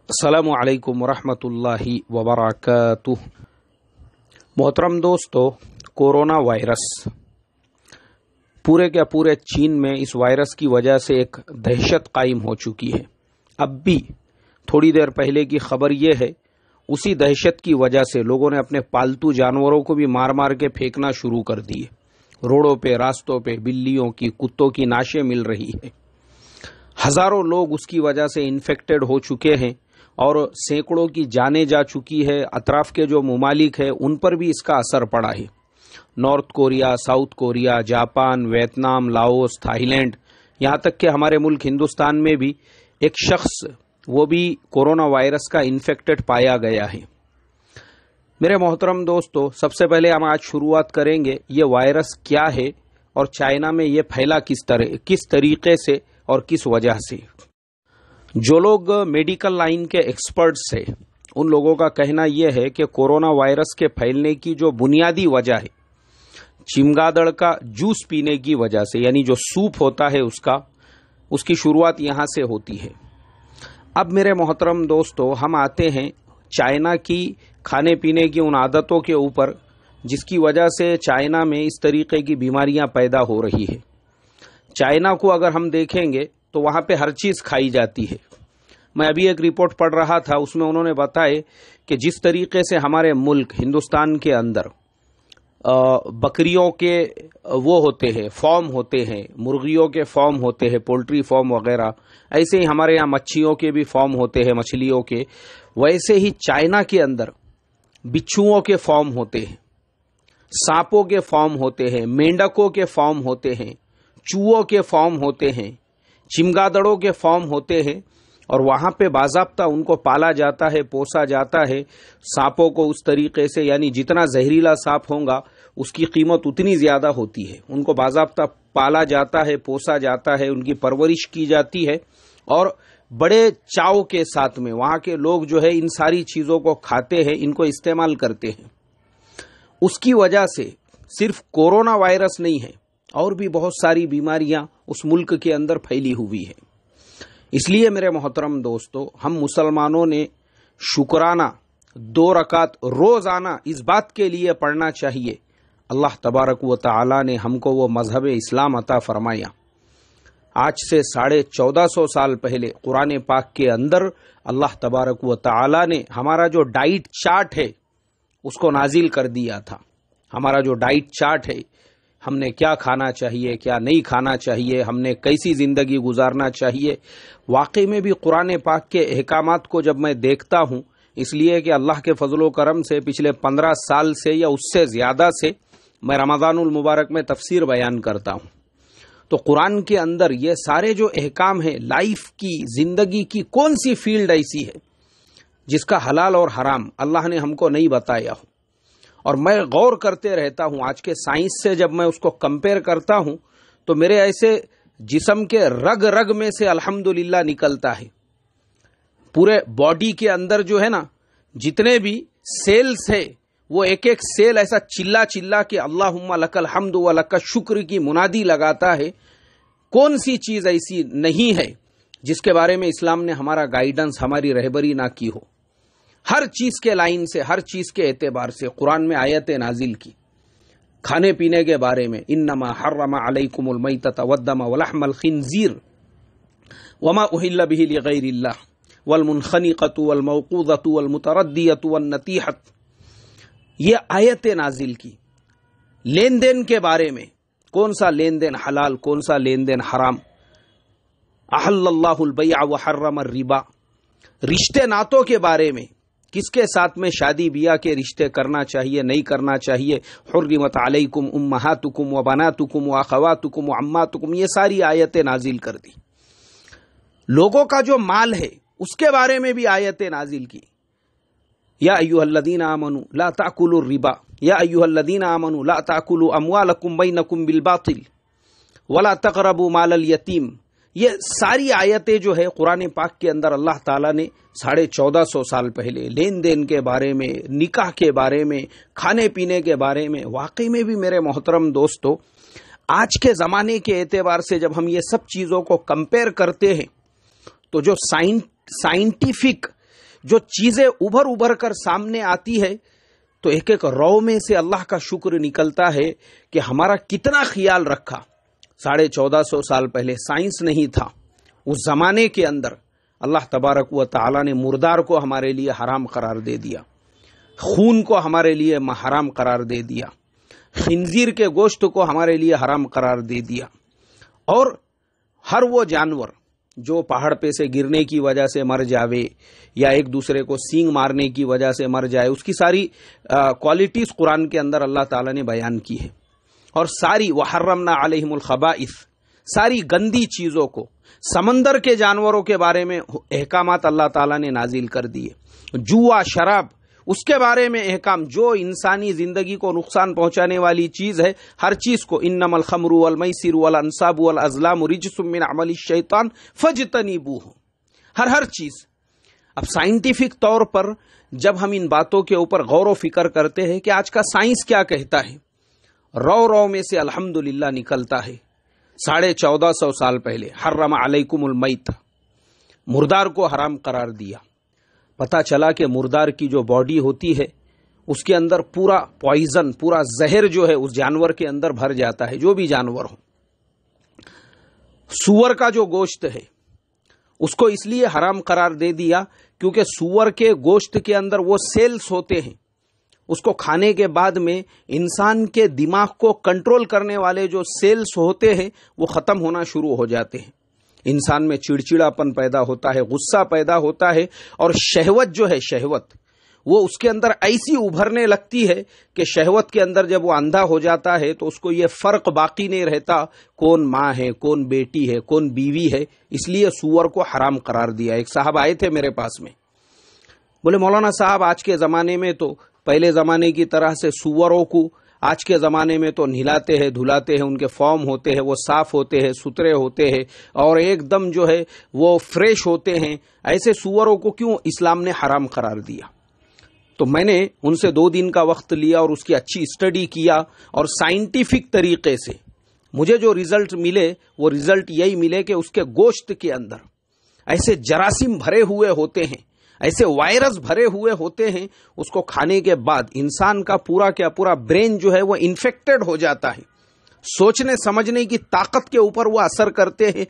السلام علیکم ورحمۃ اللہ وبرکاتہ۔ محترم دوستو، کورونا وائرس پورے کے پورے چین میں اس وائرس کی وجہ سے ایک دہشت قائم ہو چکی ہے۔ اب بھی تھوڑی دیر پہلے کی خبر یہ ہے، اسی دہشت کی وجہ سے لوگوں نے اپنے پالتو جانوروں کو بھی مار مار کے پھینکنا شروع کر دیے۔ روڈوں پہ، راستوں پہ بلیوں کی، کتوں کی ناشیں مل رہی ہے۔ ہزاروں لوگ اس کی وجہ سے انفیکٹڈ ہو چکے ہیں اور سینکڑوں کی جانیں جا چکی ہے۔ اطراف کے جو ممالک ہیں ان پر بھی اس کا اثر پڑا ہے۔ North Korea, South Korea, Japan, Vietnam, Laos, Thailand, یہاں تک کہ ہمارے ملک ہندوستان میں بھی ایک شخص وہ بھی کورونا وائرس کا انفیکٹڈ پایا گیا ہے۔ میرے محترم دوستو، سب سے پہلے ہم آج شروعات کریں گے یہ وائرس کیا ہے اور چائنا میں یہ پھیلا کس طریقے سے اور کس وجہ سے۔ جو لوگ میڈیکل لائن کے ایکسپرٹس ہیں ان لوگوں کا کہنا یہ ہے کہ کورونا وائرس کے پھیلنے کی جو بنیادی وجہ ہے چمگادڑ کا جوس پینے کی وجہ سے، یعنی جو سوپ ہوتا ہے اس کی شروعات یہاں سے ہوتی ہے۔ اب میرے محترم دوستو، ہم آتے ہیں چائنا کی کھانے پینے کی ان عادتوں کے اوپر جس کی وجہ سے چائنا میں اس طریقے کی بیماریاں پیدا ہو رہی ہے۔ چائنا کو اگر ہم دیکھیں گے تو وہاں پہ ہر چیز کھائی جاتی ہے۔ میں ابھی ایک رپورٹ پڑھ رہا تھا، اس میں انہوں نے بتائے کہ جس طریقے سے ہمارے ملک ہندوستان کے اندر بکریوں کے وہ ہوتے ہیں فارم ہوتے ہیں، مرغیوں کے فارم ہوتے ہیں، پولٹری فارم وغیرہ، ایسے ہی ہمارے یہاں مچھیوں کے بھی فارم ہوتے ہیں، مچھلیوں کے، ویسے ہی چائنا کے اندر بچھوؤں کے فارم ہوتے ہیں، سانپوں کے فارم ہوتے ہیں، مینڈکوں کے فارم ہوتے ہیں، چوہوں کے فارم ہوتے ہیں، چمگادڑوں کے فارم ہوتے ہیں، اور وہاں پہ باضابطہ ان کو پالا جاتا ہے، پوسا جاتا ہے۔ سانپوں کو اس طریقے سے، یعنی جتنا زہریلا سانپ ہوگا اس کی قیمت اتنی زیادہ ہوتی ہے، ان کو باضابطہ پالا جاتا ہے، پوسا جاتا ہے، ان کی پرورش کی جاتی ہے، اور بڑے چاؤ کے ساتھ میں وہاں کے لوگ جو ہے ان ساری چیزوں کو کھاتے ہیں، ان کو استعمال کرتے ہیں۔ اس کی وجہ سے صرف کورونا وائرس نہیں ہے، اور بھی بہت ساری بیماریاں اس ملک کے اندر پھیلی ہوئی ہیں۔ اس لیے میرے محترم دوستو، ہم مسلمانوں نے شکرانہ 2 رکعت روزانہ اس بات کے لیے پڑھنا چاہیے اللہ تبارک و تعالی نے ہم کو وہ مذہب اسلام عطا فرمایا۔ آج سے 1450 سال پہلے قرآن پاک کے اندر اللہ تبارک و تعالی نے ہمارا جو ڈائٹ چارٹ ہے اس کو نازل کر دیا تھا۔ ہمارا جو ڈائٹ چارٹ ہے، ہم نے کیا کھانا چاہیے، کیا نہیں کھانا چاہیے، ہم نے کیسی زندگی گزارنا چاہیے، واقعی میں بھی قرآن پاک کے احکامات کو جب میں دیکھتا ہوں، اس لیے کہ اللہ کے فضل و کرم سے پچھلے 15 سال سے یا اس سے زیادہ سے میں رمضان المبارک میں تفسیر بیان کرتا ہوں، تو قرآن کے اندر یہ سارے جو احکام ہیں، لائف کی، زندگی کی کون سی فیلڈ ایسی ہے جس کا حلال اور حرام اللہ نے ہم کو نہیں بتایا ہو؟ اور میں غور کرتے رہتا ہوں، آج کے سائنس سے جب میں اس کو کمپیئر کرتا ہوں تو میرے ایسے جسم کے رگ رگ میں سے الحمدللہ نکلتا ہے۔ پورے باڈی کے اندر جو ہے نا جتنے بھی سیلز ہے، وہ ایک ایک سیل ایسا چلا چلا کے اللہم لک الحمد و لک الشکر کی منادی لگاتا ہے۔ کون سی چیز ایسی نہیں ہے جس کے بارے میں اسلام نے ہمارا گائیڈنس، ہماری رہبری نہ کی ہو؟ ہر چیز کے لائن سے، ہر چیز کے اعتبار سے قرآن میں آیتیں نازل کی۔ کھانے پینے کے بارے میں انما حرم علیکم المیتۃ والدم ولحم الخنزیر وما اہل به لغیر اللہ والمنخنقۃ والموقوذۃ والمتردیۃ والنطیحۃ، یہ آیتیں نازل کی لین دین کے بارے میں، کون سا لین دین حلال، کون سا لین دین حرام۔ احل اللہ البیع وحرم الربا، رشتے ناتوں کے بارے میں، کس کے ساتھ میں شادی بیاہ کے رشتے کرنا چاہیے، نہیں کرنا چاہیے۔ حرمت علیکم امہاتکم و بناتکم و اخواتکم و عماتکم، یہ ساری آیتیں نازل کر دی۔ لوگوں کا جو مال ہے اس کے بارے میں بھی آیتیں نازل کی۔ یا ایھا الذین آمنوا لا تأکلوا الربا، یا ایھا الذین آمنوا لا تأکلوا اموالکم بینکم بالباطل ولا تقربوا مال الیتیم۔ یہ ساری آیتیں جو ہے قرآن پاک کے اندر اللہ تعالیٰ نے 1450 سال پہلے لین دین کے بارے میں، نکاح کے بارے میں، کھانے پینے کے بارے میں، واقعی میں بھی میرے محترم دوستو آج کے زمانے کے اعتبار سے جب ہم یہ سب چیزوں کو کمپیئر کرتے ہیں تو جو سائنٹیفک جو چیزیں ابھر کر سامنے آتی ہے تو ایک ایک رو میں سے اللہ کا شکر نکلتا ہے کہ ہمارا کتنا خیال رکھا۔ 1450 سال پہلے سائنس نہیں تھا، اس زمانے کے اندر اللہ تبارک و تعالی نے مردار کو ہمارے لیے حرام قرار دے دیا، خون کو ہمارے لیے حرام قرار دے دیا، خنزیر کے گوشت کو ہمارے لیے حرام قرار دے دیا، اور ہر وہ جانور جو پہاڑ پہ سے گرنے کی وجہ سے مر جاوے یا ایک دوسرے کو سینگ مارنے کی وجہ سے مر جائے، اس کی ساری کوالٹیز قرآن کے اندر اللہ تعالیٰ نے بیان کی ہے، اور ساری وحرمنا علیہم الخبائث، ساری گندی چیزوں کو، سمندر کے جانوروں کے بارے میں احکامات اللہ تعالیٰ نے نازل کر دیے، جوا، شراب، اس کے بارے میں احکام، جو انسانی زندگی کو نقصان پہنچانے والی چیز ہے، ہر چیز کو انما الخمر والمیسر والانصاب والازلام رجس من عمل الشیطان فاجتنبوہ، ہر چیز۔ اب سائنٹیفک طور پر جب ہم ان باتوں کے اوپر غور و فکر کرتے ہیں کہ آج کا سائنس کیا کہتا ہے، رو میں سے الحمدللہ نکلتا ہے 1450 سال پہلے حرم علیکم المیت، مردار کو حرام قرار دیا۔ پتہ چلا کہ مردار کی جو باڈی ہوتی ہے اس کے اندر پورا پوائزن، پورا زہر جو ہے اس جانور کے اندر بھر جاتا ہے، جو بھی جانور ہو۔ سور کا جو گوشت ہے اس کو اس لیے حرام قرار دے دیا کیونکہ سور کے گوشت کے اندر وہ سیلز ہوتے ہیں، اس کو کھانے کے بعد میں انسان کے دماغ کو کنٹرول کرنے والے جو سیلز ہوتے ہیں وہ ختم ہونا شروع ہو جاتے ہیں، انسان میں چڑچڑاپن پیدا ہوتا ہے، غصہ پیدا ہوتا ہے، اور شہوت جو ہے، شہوت وہ اس کے اندر ایسی ابھرنے لگتی ہے کہ شہوت کے اندر جب وہ اندھا ہو جاتا ہے تو اس کو یہ فرق باقی نہیں رہتا کون ماں ہے، کون بیٹی ہے، کون بیوی ہے، اس لیے سور کو حرام قرار دیا۔ ایک صاحب آئے تھے میرے پاس میں، بولے مولانا صاحب آج کے زمانے میں تو پہلے زمانے کی طرح سے سوروں کو آج کے زمانے میں تو نہلاتے ہیں، دھلاتے ہیں، ان کے فارم ہوتے ہیں، وہ صاف ہوتے ہیں، ستھرے ہوتے ہیں، اور ایک دم جو ہے وہ فریش ہوتے ہیں، ایسے سوروں کو کیوں اسلام نے حرام قرار دیا؟ تو میں نے ان سے 2 دن کا وقت لیا اور اس کی اچھی اسٹڈی کیا، اور سائنٹیفک طریقے سے مجھے جو ریزلٹ ملے وہ ریزلٹ یہی ملے کہ اس کے گوشت کے اندر ایسے جراثیم بھرے ہوئے ہوتے ہیں، ایسے وائرس بھرے ہوئے ہوتے ہیں، اس کو کھانے کے بعد انسان کا پورا کا پورا برین جو ہے وہ انفیکٹڈ ہو جاتا ہے، سوچنے سمجھنے کی طاقت کے اوپر وہ اثر کرتے ہیں۔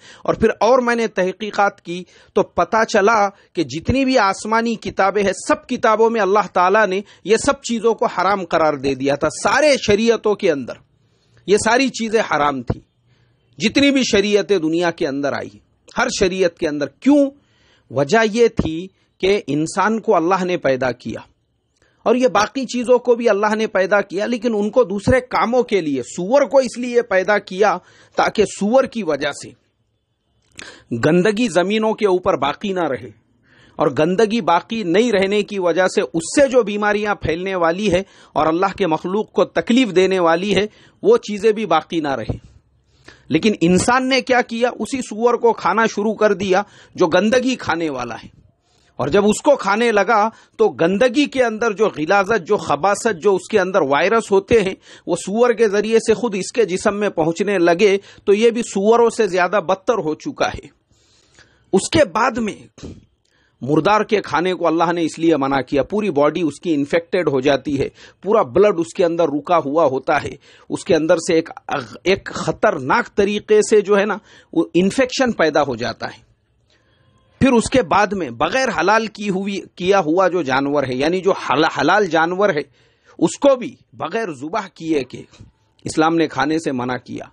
اور میں نے تحقیقات کی تو پتہ چلا کہ جتنی بھی آسمانی کتابیں ہیں سب کتابوں میں اللہ تعالیٰ نے یہ سب چیزوں کو حرام قرار دے دیا تھا، سارے شریعتوں کے اندر یہ ساری چیزیں حرام تھی، جتنی بھی شریعتیں دنیا کے اندر آئی، ہر شریعت کے اندر۔ کیوں؟ وجہ یہ تھی کہ انسان کو اللہ نے پیدا کیا اور یہ باقی چیزوں کو بھی اللہ نے پیدا کیا، لیکن ان کو دوسرے کاموں کے لیے، سور کو اس لیے پیدا کیا تاکہ سور کی وجہ سے گندگی زمینوں کے اوپر باقی نہ رہے، اور گندگی باقی نہیں رہنے کی وجہ سے اس سے جو بیماریاں پھیلنے والی ہے اور اللہ کے مخلوق کو تکلیف دینے والی ہے وہ چیزیں بھی باقی نہ رہیں۔ لیکن انسان نے کیا کیا؟ اسی سور کو کھانا شروع کر دیا جو گندگی کھانے والا ہے، اور جب اس کو کھانے لگا تو گندگی کے اندر جو غلاظت، جو خباثت، جو اس کے اندر وائرس ہوتے ہیں وہ سور کے ذریعے سے خود اس کے جسم میں پہنچنے لگے، تو یہ بھی سوروں سے زیادہ بدتر ہو چکا ہے۔ اس کے بعد میں مردار کے کھانے کو اللہ نے اس لیے منع کیا، پوری باڈی اس کی انفیکٹڈ ہو جاتی ہے، پورا بلڈ اس کے اندر رکا ہوا ہوتا ہے، اس کے اندر سے ایک خطرناک طریقے سے جو ہے نا وہ انفیکشن پیدا ہو جاتا ہے۔ پھر اس کے بعد میں بغیر حلال کیا ہوا جو جانور ہے، یعنی جو حلال جانور ہے اس کو بھی بغیر ذبح کیے کہ اسلام نے کھانے سے منع کیا۔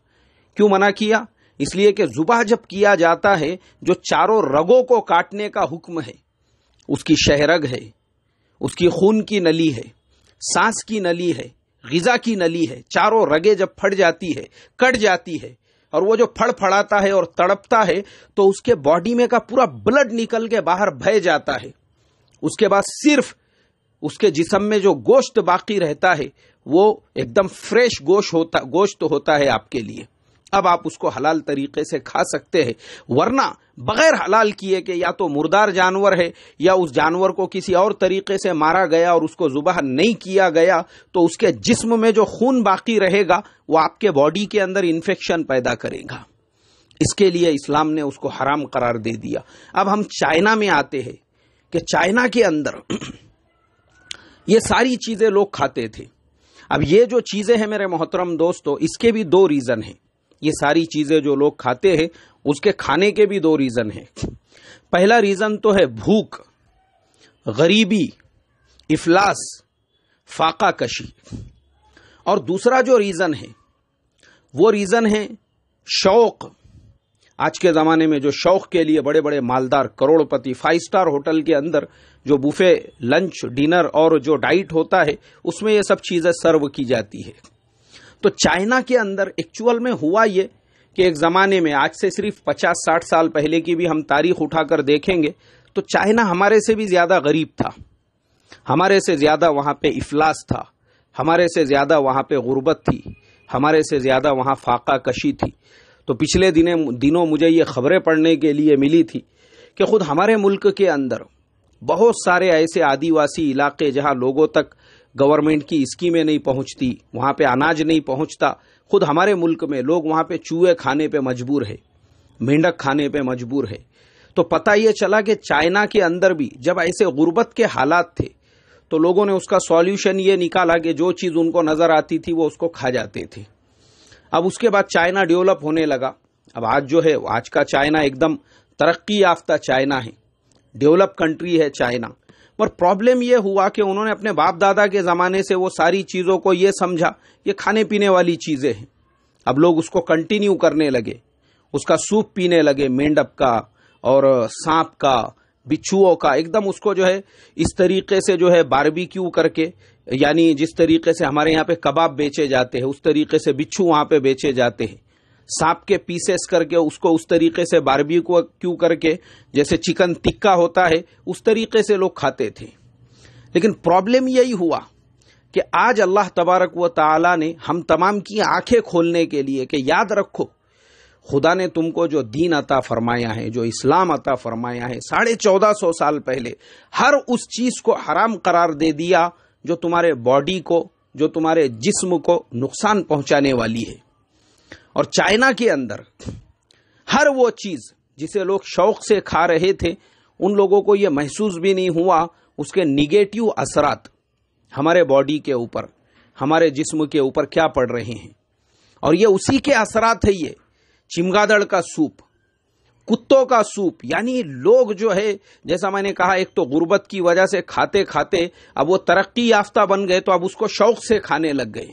کیوں منع کیا؟ اس لیے کہ ذبح جب کیا جاتا ہے جو چاروں رگوں کو کاٹنے کا حکم ہے، اس کی شہرگ ہے، اس کی خون کی نلی ہے، سانس کی نلی ہے، غذا کی نلی ہے، چاروں رگیں جب پھٹ جاتی ہے، کٹ جاتی ہے، اور وہ جو پھڑ پھڑاتا ہے اور تڑپتا ہے تو اس کے باڈی میں کا پورا بلڈ نکل کے باہر بہہ جاتا ہے، اس کے بعد صرف اس کے جسم میں جو گوشت باقی رہتا ہے وہ ایک دم فریش گوشت ہوتا ہے آپ کے لیے۔ اب آپ اس کو حلال طریقے سے کھا سکتے ہیں، ورنہ بغیر حلال کیے کہ یا تو مردار جانور ہے یا اس جانور کو کسی اور طریقے سے مارا گیا اور اس کو ذبح نہیں کیا گیا تو اس کے جسم میں جو خون باقی رہے گا وہ آپ کے باڈی کے اندر انفیکشن پیدا کرے گا، اس کے لیے اسلام نے اس کو حرام قرار دے دیا۔ اب ہم چائنا میں آتے ہیں کہ چائنا کے اندر یہ ساری چیزیں لوگ کھاتے تھے. اب یہ جو چیزیں ہیں میرے محترم دوستو، اس کے بھی دو ریزن ہیں. یہ ساری چیزیں جو لوگ کھاتے ہیں اس کے کھانے کے بھی دو ریزن ہیں. پہلا ریزن تو ہے بھوک، غریبی، افلاس، فاقہ کشی. اور دوسرا جو ریزن ہے وہ ریزن ہے شوق. آج کے زمانے میں جو شوق کے لیے بڑے بڑے مالدار کروڑ پتی 5 اسٹار ہوٹل کے اندر جو بوفے لنچ ڈنر اور جو ڈائٹ ہوتا ہے اس میں یہ سب چیزیں سرو کی جاتی ہے. تو چائنا کے اندر ایکچوئل میں ہوا یہ کہ ایک زمانے میں، آج سے صرف 50-60 سال پہلے کی بھی ہم تاریخ اٹھا کر دیکھیں گے تو چائنا ہمارے سے بھی زیادہ غریب تھا، ہمارے سے زیادہ وہاں پہ افلاس تھا، ہمارے سے زیادہ وہاں پہ غربت تھی، ہمارے سے زیادہ وہاں فاقہ کشی تھی. تو پچھلے دنوں مجھے یہ خبریں پڑھنے کے لیے ملی تھی کہ خود ہمارے ملک کے اندر بہت سارے ایسے آدیواسی علاقے جہاں لوگوں تک گورنمنٹ کی اسکیمیں نہیں پہنچتی، وہاں پہ اناج نہیں پہنچتا، خود ہمارے ملک میں لوگ وہاں پہ چوہے کھانے پہ مجبور ہے، مینڈک کھانے پہ مجبور ہے. تو پتہ یہ چلا کہ چائنا کے اندر بھی جب ایسے غربت کے حالات تھے تو لوگوں نے اس کا سولوشن یہ نکالا کہ جو چیز ان کو نظر آتی تھی وہ اس کو کھا جاتے تھے. اب اس کے بعد چائنا ڈیولپ ہونے لگا. اب آج جو ہے، آج کا چائنا ایک دم ترقی یافتہ چائنا ہے، ڈیولپ کنٹری ہے چائنا. پر پرابلم یہ ہوا کہ انہوں نے اپنے باپ دادا کے زمانے سے وہ ساری چیزوں کو یہ سمجھا یہ کھانے پینے والی چیزیں ہیں. اب لوگ اس کو کنٹینیو کرنے لگے، اس کا سوپ پینے لگے، مینڈک کا اور سانپ کا، بچھوؤں کا، ایک دم اس کو جو ہے اس طریقے سے جو ہے باربیکیو کر کے، یعنی جس طریقے سے ہمارے یہاں پہ کباب بیچے جاتے ہیں اس طریقے سے بچھو وہاں پہ بیچے جاتے ہیں. سانپ کے پیسز کر کے اس کو اس طریقے سے باربیکیو کر کے جیسے چکن ٹکا ہوتا ہے اس طریقے سے لوگ کھاتے تھے. لیکن پرابلم یہی ہوا کہ آج اللہ تبارک و تعالی نے ہم تمام کی آنکھیں کھولنے کے لیے کہ یاد رکھو خدا نے تم کو جو دین عطا فرمایا ہے، جو اسلام عطا فرمایا ہے 1450 سال پہلے، ہر اس چیز کو حرام قرار دے دیا جو تمہارے باڈی کو، جو تمہارے جسم کو نقصان پہنچانے والی ہے. اور چائنا کے اندر ہر وہ چیز جسے لوگ شوق سے کھا رہے تھے ان لوگوں کو یہ محسوس بھی نہیں ہوا اس کے نیگیٹو اثرات ہمارے باڈی کے اوپر، ہمارے جسم کے اوپر کیا پڑ رہے ہیں. اور یہ اسی کے اثرات ہے. یہ چمگادڑ کا سوپ، کتوں کا سوپ، یعنی لوگ جو ہے جیسا میں نے کہا ایک تو غربت کی وجہ سے کھاتے کھاتے اب وہ ترقی یافتہ بن گئے تو اب اس کو شوق سے کھانے لگ گئے.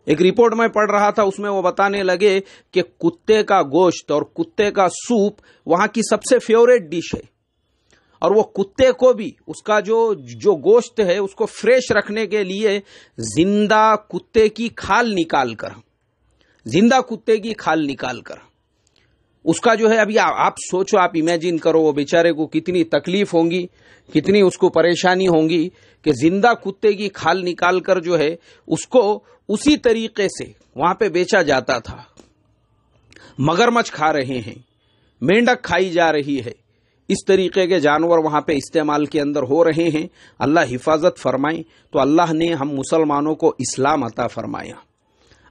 ایک رپورٹ میں پڑھ رہا تھا اس میں وہ بتانے لگے کہ کتے کا گوشت اور کتے کا سوپ وہاں کی سب سے فیوریٹ ڈش ہے. اور وہ کتے کو بھی اس کا جو گوشت ہے اس کو فریش رکھنے کے لیے زندہ کتے کی کھال نکال کر اس کا جو ہے، ابھی آپ سوچو، آپ امیجن کرو وہ بیچارے کو کتنی تکلیف ہوں گی، کتنی اس کو پریشانی ہوں گی کہ زندہ کتے کی کھال نکال کر جو ہے اس کو اسی طریقے سے وہاں پہ بیچا جاتا تھا. مگرمچھ کھا رہے ہیں، مینڈک کھائی جا رہی ہے، اس طریقے کے جانور وہاں پہ استعمال کے اندر ہو رہے ہیں. اللہ حفاظت فرمائے. تو اللہ نے ہم مسلمانوں کو اسلام عطا فرمایا.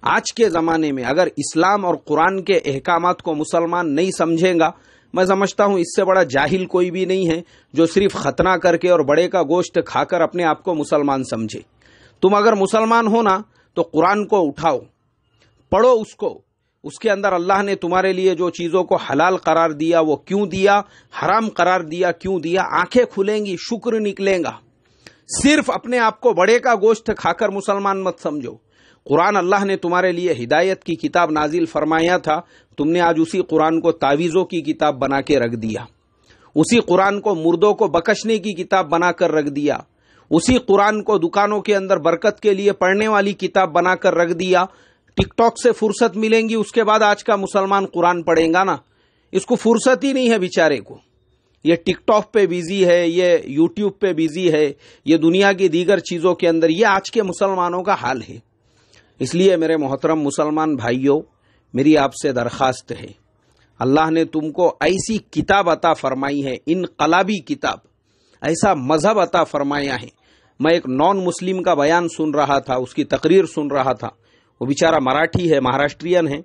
آج کے زمانے میں اگر اسلام اور قرآن کے احکامات کو مسلمان نہیں سمجھے گا، میں سمجھتا ہوں اس سے بڑا جاہل کوئی بھی نہیں ہے جو صرف ختنہ کر کے اور بڑے کا گوشت کھا کر اپنے آپ کو مسلمان سمجھے. تم اگر مسلمان ہو نا تو قرآن کو اٹھاؤ، پڑھو اس کو. اس کے اندر اللہ نے تمہارے لیے جو چیزوں کو حلال قرار دیا وہ کیوں دیا، حرام قرار دیا کیوں دیا. آنکھیں کھلیں گی، شکر نکلے گا. صرف اپنے آپ کو بڑے کا گوشت کھا کر مسلمان مت سمجھو. قرآن اللہ نے تمہارے لیے ہدایت کی کتاب نازل فرمایا تھا، تم نے آج اسی قرآن کو تعویذوں کی کتاب بنا کے رکھ دیا. اسی قرآن کو مردوں کو بکشنے کی کتاب بنا کر رکھ دیا. اسی قرآن کو دکانوں کے اندر برکت کے لیے پڑھنے والی کتاب بنا کر رکھ دیا. ٹک ٹاک سے فرصت ملیں گی اس کے بعد آج کا مسلمان قرآن پڑھے گا نا، اس کو فرصت ہی نہیں ہے بیچارے کو. یہ ٹک ٹاک پہ بیزی ہے، یہ یوٹیوب پہ بیزی ہے، یہ دنیا کی دیگر چیزوں کے اندر. یہ آج کے مسلمانوں کا حال ہے. اس لیے میرے محترم مسلمان بھائیوں، میری آپ سے درخواست ہے، اللہ نے تم کو ایسی کتاب عطا فرمائی ہے، انقلابی کتاب، ایسا مذہب عطا فرمایا ہے. میں ایک نان مسلم کا بیان سن رہا تھا، اس کی تقریر سن رہا تھا. وہ بیچارہ مراٹھی ہے، مہاراشٹرین ہے،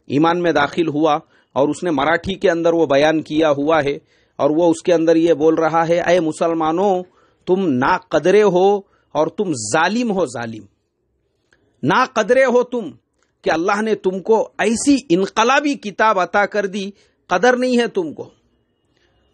ایمان میں داخل ہوا اور اس نے مراٹھی کے اندر وہ بیان کیا ہوا ہے. اور وہ اس کے اندر یہ بول رہا ہے اے مسلمانوں تم ناقدرے ہو اور تم ظالم ہو، ظالم ناقدرے ہو تم کہ اللہ نے تم کو ایسی انقلابی کتاب عطا کر دی، قدر نہیں ہے تم کو،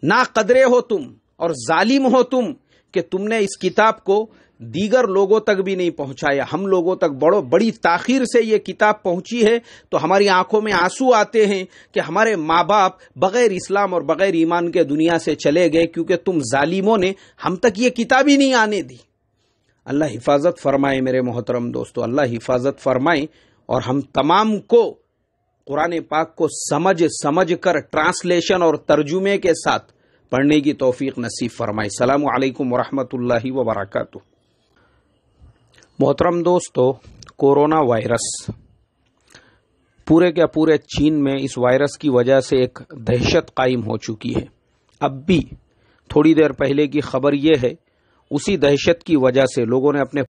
ناقدرے ہو تم اور ظالم ہو تم کہ تم نے اس کتاب کو دیگر لوگوں تک بھی نہیں پہنچایا۔ ہم لوگوں تک بڑی تاخیر سے یہ کتاب پہنچی ہے تو ہماری آنکھوں میں آنسو آتے ہیں کہ ہمارے ماں باپ بغیر اسلام اور بغیر ایمان کے دنیا سے چلے گئے کیونکہ تم ظالموں نے ہم تک یہ کتاب ہی نہیں آنے دی۔ اللہ حفاظت فرمائے میرے محترم دوستو، اللہ حفاظت فرمائے اور ہم تمام کو قرآن پاک کو سمجھ کر ٹرانسلیشن اور ترجمے کے ساتھ پڑھنے کی توفیق نصیب فرمائے۔ السلام علیکم ورحمۃ اللہ وبرکاتہ۔ محترم دوستو، کورونا وائرس پورے کے پورے چین میں اس وائرس کی وجہ سے ایک دہشت قائم ہو چکی ہے۔ اب بھی تھوڑی دیر پہلے کی خبر یہ ہے، اسی دہشت کی وجہ سے لوگوں نے اپنے